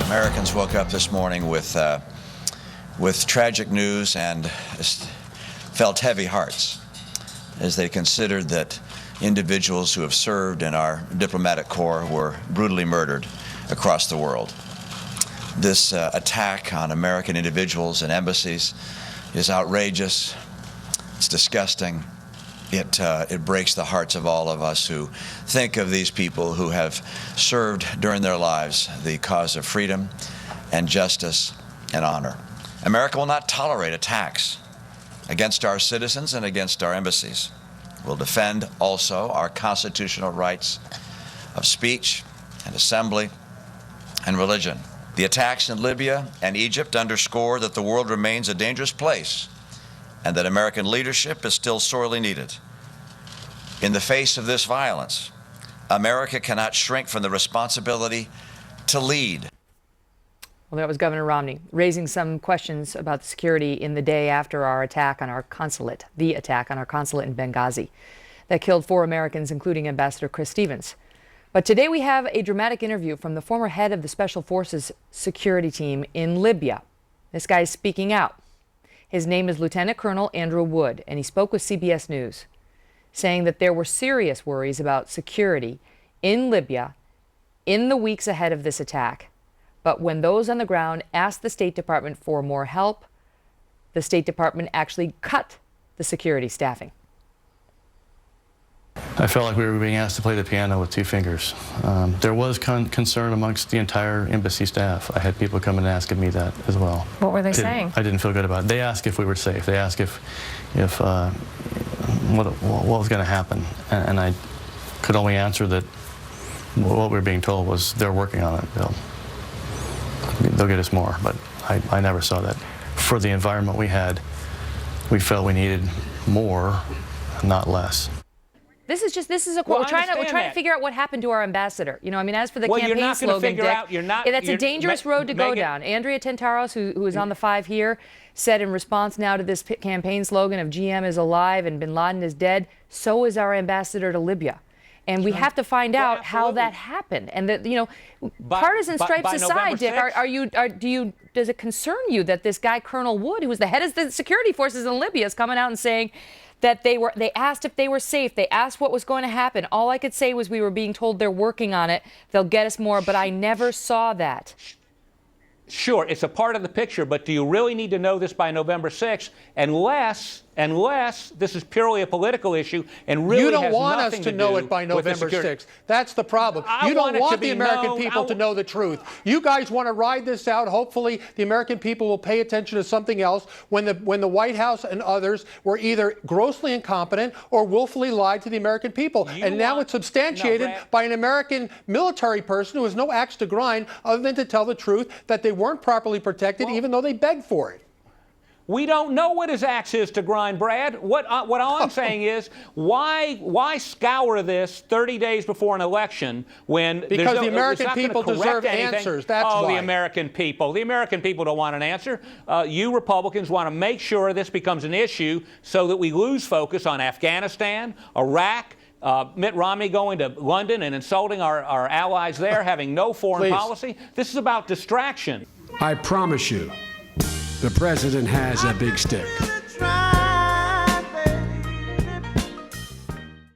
Americans woke up this morning with tragic news and felt heavy hearts as they considered that individuals who have served in our diplomatic corps were brutally murdered across the world. This attack on American individuals and embassies is outrageous. It's disgusting. It breaks the hearts of all of us who think of these people who have served during their lives the cause of freedom and justice and honor. America will not tolerate attacks against our citizens and against our embassies. We'll defend also our constitutional rights of speech and assembly and religion. The attacks in Libya and Egypt underscore that the world remains a dangerous place and that American leadership is still sorely needed. In the face of this violence, America cannot shrink from the responsibility to lead. Well, that was Governor Romney raising some questions about the security in the day after our attack on our consulate, the attack on our consulate in Benghazi that killed 4 Americans, including Ambassador Chris Stevens. But today we have a dramatic interview from the former head of the Special Forces security team in Libya. This guy is speaking out. His name is Lieutenant Colonel Andrew Wood, and he spoke with CBS News, saying that there were serious worries about security in Libya in the weeks ahead of this attack. But when those on the ground asked the State Department for more help, the State Department actually cut the security staffing. I felt like we were being asked to play the piano with 2 fingers. There was concern amongst the entire embassy staff. I had people come and asking me that as well. What were they saying? I didn't feel good about it. They asked if we were safe. They asked if what was going to happen, and I could only answer that what we were being told was they're working on it. They'll get us more, but I never saw that. For the environment we had, we felt we needed more, not less. This is a quote. Well, we're trying to figure out what happened to our ambassador. You know, I mean, as for the campaign slogan, Dick, that's a dangerous road to go down. Andrea Tentaros, who is on the 5 here, said in response now to this campaign slogan of GM is alive and bin Laden is dead, so is our ambassador to Libya. And we have to find out how that happened. And that, you know, partisan stripes aside, Dick, does it concern you that this guy, Colonel Wood, who was the head of the security forces in Libya, is coming out and saying that they asked if they were safe. They asked what was going to happen. All I could say was we were being told they're working on it. They'll get us more, but I never saw that. Sure, it's a part of the picture, but do you really need to know this by November 6th unless this is purely a political issue and really you don't has want nothing us to know it by November 6th. That's the problem. You don't want the American people to know the truth. You guys want to ride this out. Hopefully, the American people will pay attention to something else when the White House and others were either grossly incompetent or willfully lied to the American people. And now it's substantiated by an American military person who has no axe to grind other than to tell the truth that they weren't properly protected, even though they begged for it. We don't know what his axe is to grind, Brad. What I'm saying is, why scour this 30 days before an election when because the American people deserve answers. That's why. The American people. The American people don't want an answer. You Republicans want to make sure this becomes an issue so that we lose focus on Afghanistan, Iraq, Mitt Romney going to London and insulting our allies there, having no foreign policy. This is about distraction. I promise you, the president has a big stick.